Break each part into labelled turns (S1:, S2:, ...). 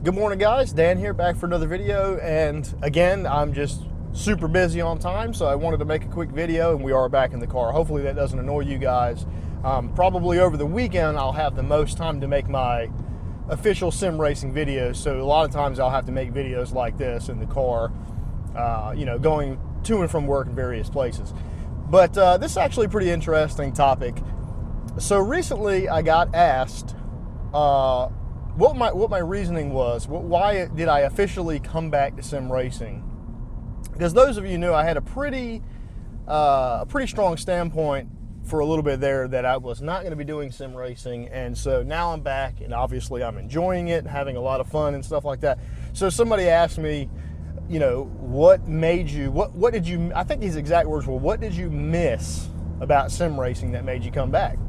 S1: Good morning, guys. Dan here, back for another video. And again, I'm just super busy on time, so I wanted to make a quick video, and we are back in the car. Hopefully that doesn't annoy you guys. Probably over the weekend, I'll have the most time to make my official sim racing videos. So a lot of times I'll have to make videos like this in the car, going to and from work in various places. But this is actually a pretty interesting topic. So recently I got asked what my reasoning was. Why did I officially come back to sim racing? Because those of you knew I had a pretty strong standpoint for a little bit there that I was not going to be doing sim racing, and so now I'm back, and obviously I'm enjoying it, having a lot of fun and stuff like that. So somebody asked me, what made you? What did you? I think these exact words were, "What did you miss about sim racing that made you come back?"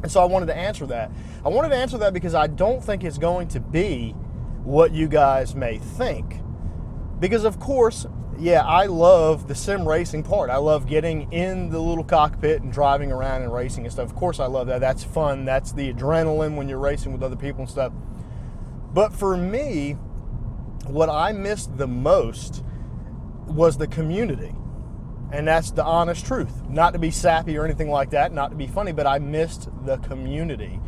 S1: And so I wanted to answer that. I wanted to answer that because I don't think it's going to be what you guys may think. Because of course, yeah, I love the sim racing part. I love getting in the little cockpit and driving around and racing and stuff. Of course I love that. That's fun. That's the adrenaline when you're racing with other people and stuff. But for me, what I missed the most was the community. And that's the honest truth. Not to be sappy or anything like that, not to be funny, but I missed the community.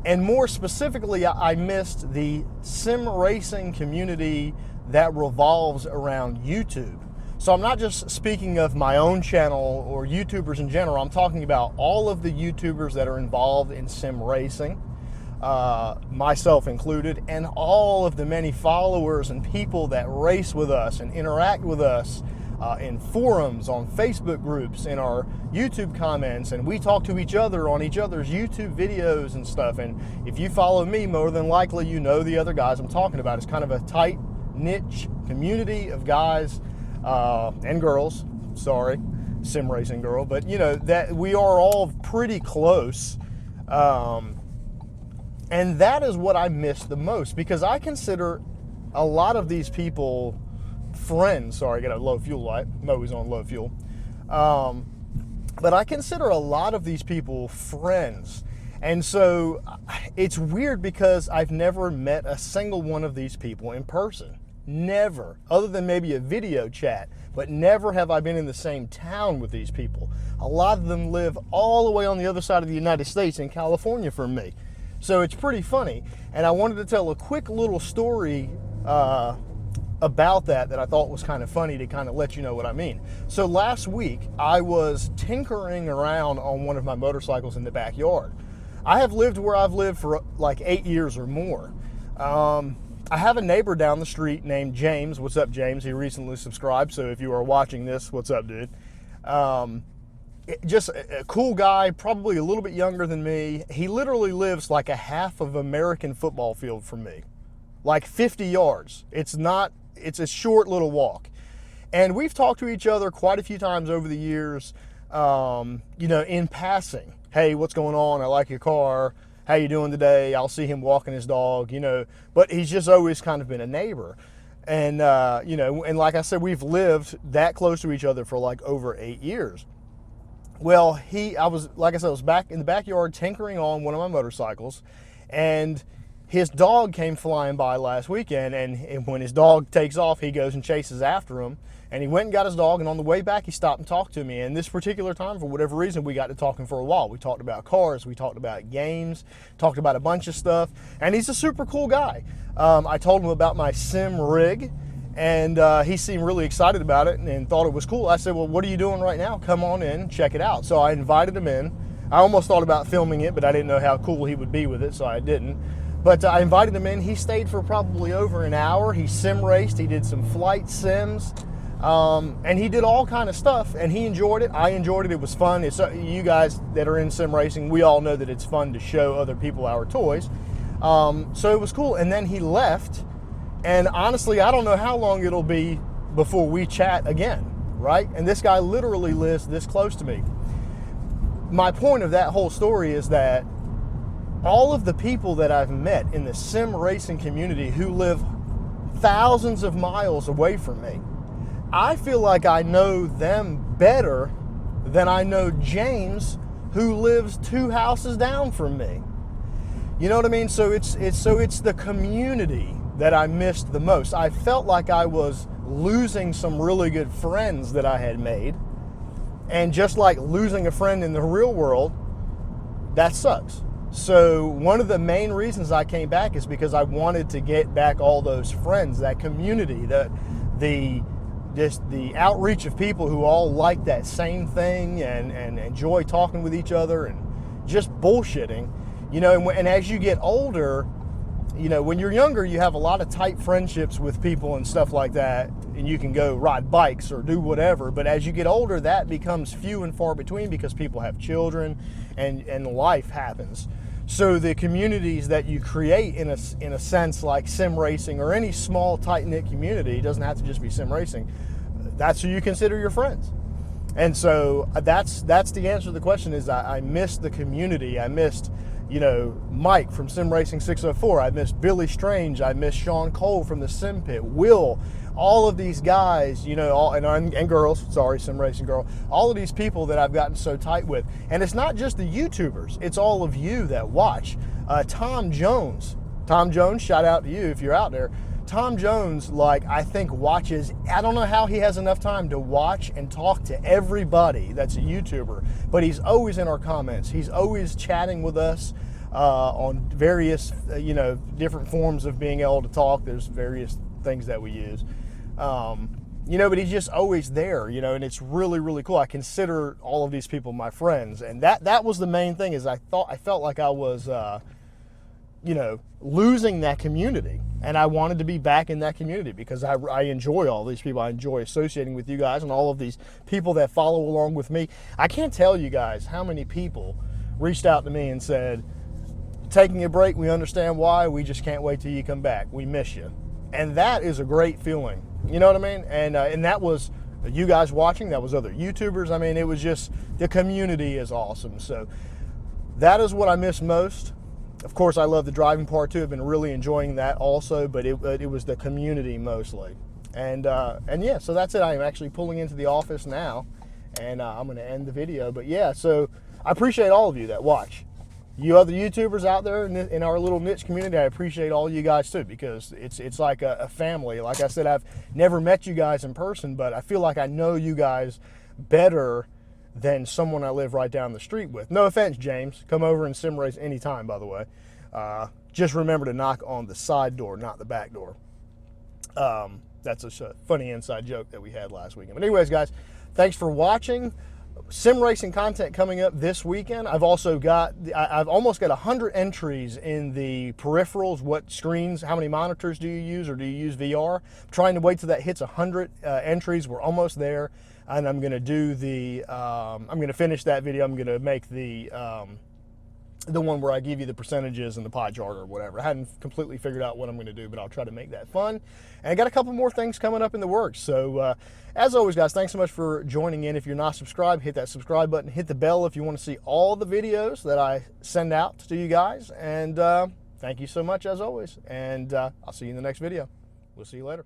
S1: And more specifically, I missed the sim racing community that revolves around YouTube. So I'm not just speaking of my own channel or YouTubers in general. I'm talking about all of the YouTubers that are involved in sim racing, myself included, and all of the many followers and people that race with us and interact with us in forums, on Facebook groups, in our YouTube comments, and we talk to each other on each other's YouTube videos and stuff. And if you follow me, more than likely you know the other guys I'm talking about. It's kind of a tight niche community of guys and girls, sorry, sim racing girl, but that we are all pretty close, and that is what I miss the most, because I consider a lot of these people friends. Sorry, I got a low fuel light. I'm always on low fuel. But I consider a lot of these people friends. And so it's weird because I've never met a single one of these people in person. Never. Other than maybe a video chat. But never have I been in the same town with these people. A lot of them live all the way on the other side of the United States in California from me. So it's pretty funny. And I wanted to tell a quick little story about that I thought was kind of funny to kind of let you know what I mean. So last week I was tinkering around on one of my motorcycles in the backyard. I have lived where I've lived for like 8 years or more. I have a neighbor down the street named James. What's up, James? He recently subscribed, so if you are watching this, what's up, dude? Just a cool guy, probably a little bit younger than me. He literally lives like a half of American football field from me, like 50 yards. It's a short little walk. And we've talked to each other quite a few times over the years, in passing. Hey, what's going on? I like your car. How you doing today? I'll see him walking his dog, but he's just always kind of been a neighbor. And, and like I said, we've lived that close to each other for like over 8 years. Well, I was back in the backyard tinkering on one of my motorcycles, and his dog came flying by last weekend, and when his dog takes off, he goes and chases after him. And he went and got his dog, and on the way back, he stopped and talked to me. And this particular time, for whatever reason, we got to talking for a while. We talked about cars, we talked about games, talked about a bunch of stuff. And he's a super cool guy. I told him about my sim rig, and he seemed really excited about it and thought it was cool. I said, well, what are you doing right now? Come on in, check it out. So I invited him in. I almost thought about filming it, but I didn't know how cool he would be with it, so I didn't. But I invited him in. He stayed for probably over an hour. He sim raced. He did some flight sims. And he did all kind of stuff, and he enjoyed it. I enjoyed it. It was fun. You guys that are in sim racing, we all know that it's fun to show other people our toys. So it was cool. And then he left, and honestly, I don't know how long it'll be before we chat again, right? And this guy literally lives this close to me. My point of that whole story is that all of the people that I've met in the sim racing community who live thousands of miles away from me, I feel like I know them better than I know James, who lives 2 houses down from me. You know what I mean? So it's the community that I missed the most. I felt like I was losing some really good friends that I had made. And just like losing a friend in the real world, that sucks. So one of the main reasons I came back is because I wanted to get back all those friends, that community, the outreach of people who all like that same thing and enjoy talking with each other and just bullshitting, you know. And as you get older, you know, when you're younger, you have a lot of tight friendships with people and stuff like that, and you can go ride bikes or do whatever. But as you get older, that becomes few and far between because people have children and life happens. So the communities that you create in a sense, like sim racing or any small tight-knit community, it doesn't have to just be sim racing, that's who you consider your friends. And so that's the answer to the question is I missed the community. I missed, you know, Mike from Sim Racing 604. I missed Billy Strange. I missed Sean Cole from the Sim Pit. Will, all of these guys, you know, and girls, sorry, Sim Racing Girl, all of these people that I've gotten so tight with. And it's not just the YouTubers, it's all of you that watch. Tom Jones, shout out to you if you're out there. Tom Jones, like, I think watches, I don't know how he has enough time to watch and talk to everybody that's a YouTuber, but he's always in our comments. He's always chatting with us on various, you know, different forms of being able to talk. There's various things that we use. You know, but he's just always there, you know, and it's really, really cool. I consider all of these people my friends, and that was the main thing is I felt like I was, you know, losing that community. And I wanted to be back in that community because I enjoy all these people. I enjoy associating with you guys and all of these people that follow along with me. I can't tell you guys how many people reached out to me and said, taking a break, we understand why. We just can't wait till you come back. We miss you. And that is a great feeling. You know what I mean? And that was you guys watching. That was other YouTubers. I mean, it was just, the community is awesome. So that is what I miss most. Of course, I love the driving part too. I've been really enjoying that also, but it was the community mostly. And yeah, so that's it. I am actually pulling into the office now, and I'm going to end the video. But yeah, so I appreciate all of you that watch. You other YouTubers out there in our little niche community, I appreciate all you guys too, because it's like a family. Like I said, I've never met you guys in person, but I feel like I know you guys better than someone I live right down the street with. No offense, James. Come over and sim race anytime, by the way. Just remember to knock on the side door, not the back door. That's a funny inside joke that we had last weekend. But anyways, guys, thanks for watching. Sim racing content coming up this weekend. I've almost got 100 entries in the peripherals. What screens, how many monitors do you use, or do you use VR? I'm trying to wait till that hits 100 entries. We're almost there. And I'm going to do I'm going to finish that video. I'm going to make the one where I give you the percentages and the pie chart or whatever. I hadn't completely figured out what I'm going to do, but I'll try to make that fun. And I got a couple more things coming up in the works. So as always, guys, thanks so much for joining in. If you're not subscribed, hit that subscribe button. Hit the bell if you want to see all the videos that I send out to you guys. And thank you so much, as always. And I'll see you in the next video. We'll see you later.